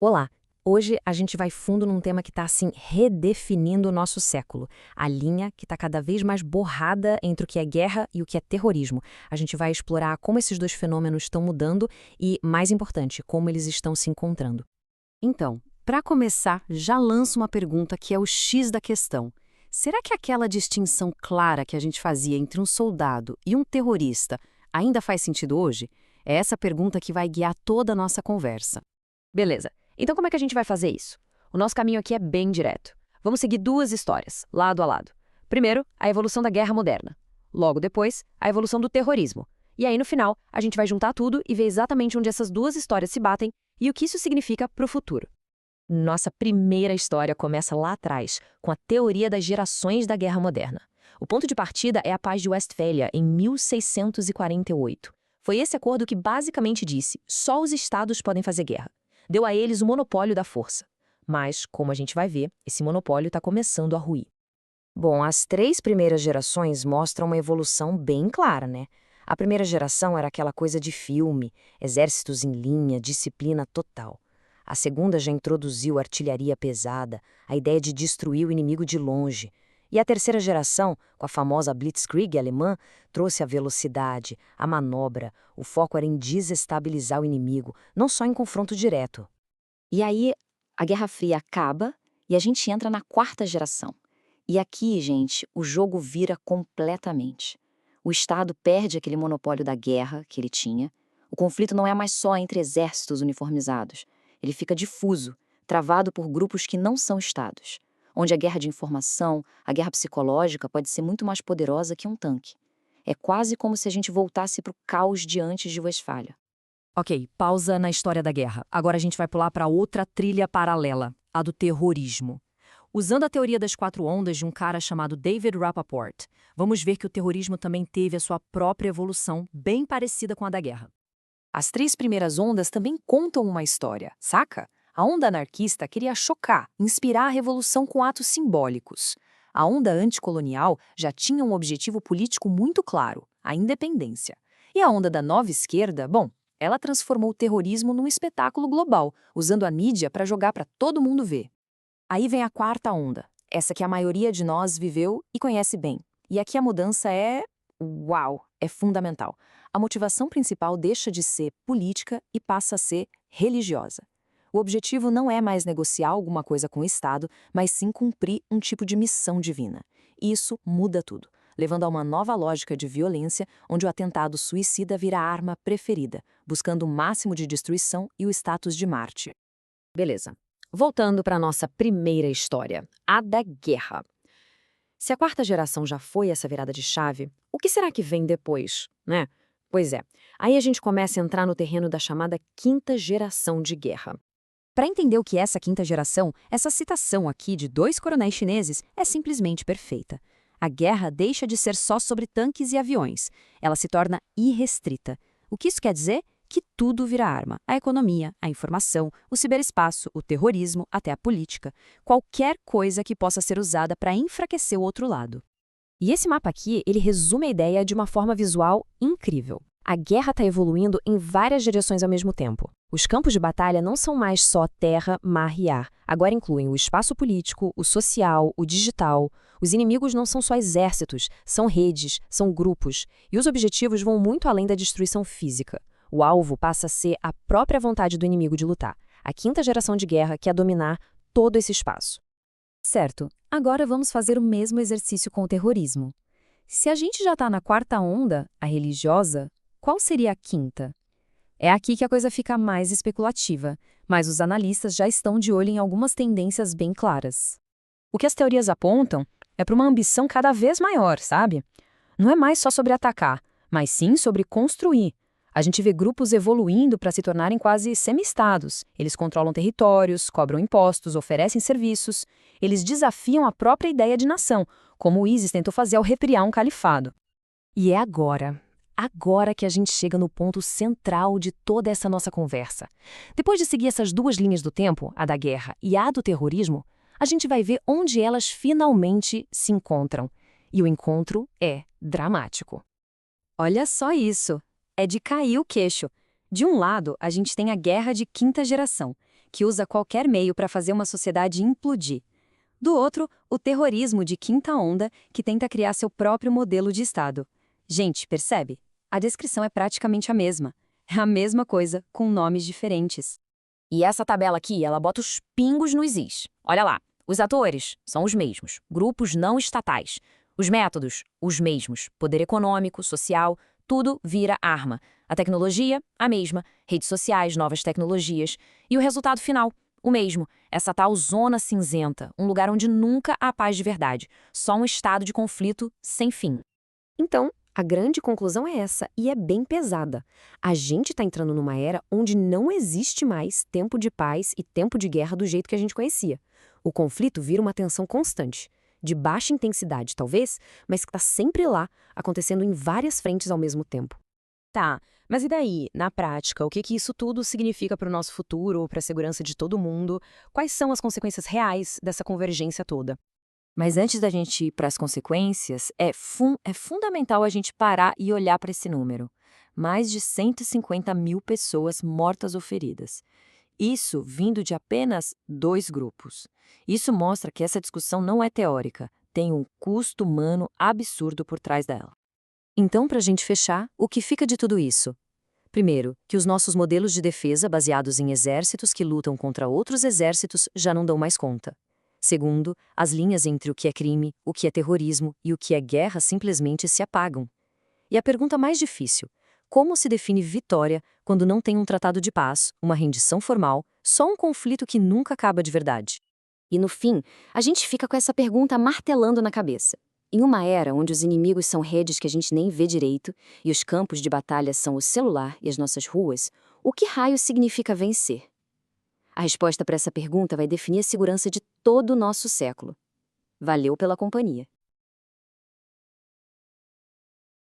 Olá! Hoje a gente vai fundo num tema que está assim redefinindo o nosso século. A linha que está cada vez mais borrada entre o que é guerra e o que é terrorismo. A gente vai explorar como esses dois fenômenos estão mudando e, mais importante, como eles estão se encontrando. Então, para começar, já lanço uma pergunta que é o X da questão. Será que aquela distinção clara que a gente fazia entre um soldado e um terrorista ainda faz sentido hoje? É essa pergunta que vai guiar toda a nossa conversa. Beleza. Então como é que a gente vai fazer isso? O nosso caminho aqui é bem direto. Vamos seguir duas histórias, lado a lado. Primeiro, a evolução da guerra moderna. Logo depois, a evolução do terrorismo. E aí, no final, a gente vai juntar tudo e ver exatamente onde essas duas histórias se batem e o que isso significa para o futuro. Nossa primeira história começa lá atrás, com a teoria das gerações da Guerra Moderna. O ponto de partida é a Paz de Westfália, em 1648. Foi esse acordo que basicamente disse: só os estados podem fazer guerra. Deu a eles o monopólio da força. Mas, como a gente vai ver, esse monopólio está começando a ruir. Bom, as três primeiras gerações mostram uma evolução bem clara, né? A primeira geração era aquela coisa de filme, exércitos em linha, disciplina total. A segunda já introduziu artilharia pesada, a ideia de destruir o inimigo de longe. E a terceira geração, com a famosa Blitzkrieg alemã, trouxe a velocidade, a manobra, o foco era em desestabilizar o inimigo, não só em confronto direto. E aí, a Guerra Fria acaba e a gente entra na quarta geração. E aqui, gente, o jogo vira completamente. O Estado perde aquele monopólio da guerra que ele tinha. O conflito não é mais só entre exércitos uniformizados. Ele fica difuso, travado por grupos que não são Estados, onde a guerra de informação, a guerra psicológica pode ser muito mais poderosa que um tanque. É quase como se a gente voltasse para o caos de antes de Westfália. Ok, pausa na história da guerra. Agora a gente vai pular para outra trilha paralela, a do terrorismo. Usando a teoria das quatro ondas de um cara chamado David Rappaport, vamos ver que o terrorismo também teve a sua própria evolução, bem parecida com a da guerra. As três primeiras ondas também contam uma história, saca? A onda anarquista queria chocar, inspirar a revolução com atos simbólicos. A onda anticolonial já tinha um objetivo político muito claro, a independência. E a onda da nova esquerda, bom, ela transformou o terrorismo num espetáculo global, usando a mídia para jogar para todo mundo ver. Aí vem a quarta onda, essa que a maioria de nós viveu e conhece bem. E aqui a mudança é... uau, é fundamental. A motivação principal deixa de ser política e passa a ser religiosa. O objetivo não é mais negociar alguma coisa com o Estado, mas sim cumprir um tipo de missão divina. E isso muda tudo, levando a uma nova lógica de violência, onde o atentado suicida vira a arma preferida, buscando o máximo de destruição e o status de mártir. Beleza. Voltando para a nossa primeira história, a da guerra. Se a quarta geração já foi essa virada de chave, o que será que vem depois, né? Pois é, aí a gente começa a entrar no terreno da chamada quinta geração de guerra. Para entender o que é essa quinta geração, essa citação aqui de dois coronéis chineses é simplesmente perfeita. A guerra deixa de ser só sobre tanques e aviões. Ela se torna irrestrita. O que isso quer dizer? Que tudo vira arma. A economia, a informação, o ciberespaço, o terrorismo, até a política. Qualquer coisa que possa ser usada para enfraquecer o outro lado. E esse mapa aqui, ele resume a ideia de uma forma visual incrível. A guerra está evoluindo em várias direções ao mesmo tempo. Os campos de batalha não são mais só terra, mar e ar. Agora incluem o espaço político, o social, o digital. Os inimigos não são só exércitos, são redes, são grupos. E os objetivos vão muito além da destruição física. O alvo passa a ser a própria vontade do inimigo de lutar. A quinta geração de guerra quer dominar todo esse espaço. Certo, agora vamos fazer o mesmo exercício com o terrorismo. Se a gente já está na quarta onda, a religiosa, qual seria a quinta? É aqui que a coisa fica mais especulativa, mas os analistas já estão de olho em algumas tendências bem claras. O que as teorias apontam é para uma ambição cada vez maior, sabe? Não é mais só sobre atacar, mas sim sobre construir. A gente vê grupos evoluindo para se tornarem quase semi-estados. Eles controlam territórios, cobram impostos, oferecem serviços. Eles desafiam a própria ideia de nação, como o ISIS tentou fazer ao recriar um califado. E é agora que a gente chega no ponto central de toda essa nossa conversa. Depois de seguir essas duas linhas do tempo, a da guerra e a do terrorismo, a gente vai ver onde elas finalmente se encontram. E o encontro é dramático. Olha só isso! É de cair o queixo. De um lado, a gente tem a guerra de quinta geração, que usa qualquer meio para fazer uma sociedade implodir. Do outro, o terrorismo de quinta onda, que tenta criar seu próprio modelo de Estado. Gente, percebe? A descrição é praticamente a mesma. É a mesma coisa, com nomes diferentes. E essa tabela aqui, ela bota os pingos nos is. Olha lá, os atores são os mesmos, grupos não estatais. Os métodos, os mesmos. Poder econômico, social, tudo vira arma. A tecnologia, a mesma. Redes sociais, novas tecnologias. E o resultado final, o mesmo. Essa tal zona cinzenta, um lugar onde nunca há paz de verdade. Só um estado de conflito sem fim. Então, a grande conclusão é essa, e é bem pesada. A gente está entrando numa era onde não existe mais tempo de paz e tempo de guerra do jeito que a gente conhecia. O conflito vira uma tensão constante, de baixa intensidade talvez, mas que está sempre lá, acontecendo em várias frentes ao mesmo tempo. Tá, mas e daí, na prática, o que isso tudo significa para o nosso futuro, para a segurança de todo mundo? Quais são as consequências reais dessa convergência toda? Mas antes da gente ir para as consequências, é fundamental a gente parar e olhar para esse número. Mais de 150 mil pessoas mortas ou feridas. Isso vindo de apenas 2 grupos. Isso mostra que essa discussão não é teórica, tem um custo humano absurdo por trás dela. Então, para a gente fechar, o que fica de tudo isso? Primeiro, que os nossos modelos de defesa baseados em exércitos que lutam contra outros exércitos já não dão mais conta. Segundo, as linhas entre o que é crime, o que é terrorismo e o que é guerra simplesmente se apagam. E a pergunta mais difícil: como se define vitória quando não tem um tratado de paz, uma rendição formal, só um conflito que nunca acaba de verdade? E no fim, a gente fica com essa pergunta martelando na cabeça. Em uma era onde os inimigos são redes que a gente nem vê direito e os campos de batalha são o celular e as nossas ruas, o que raio significa vencer? A resposta para essa pergunta vai definir a segurança de todo o nosso século. Valeu pela companhia.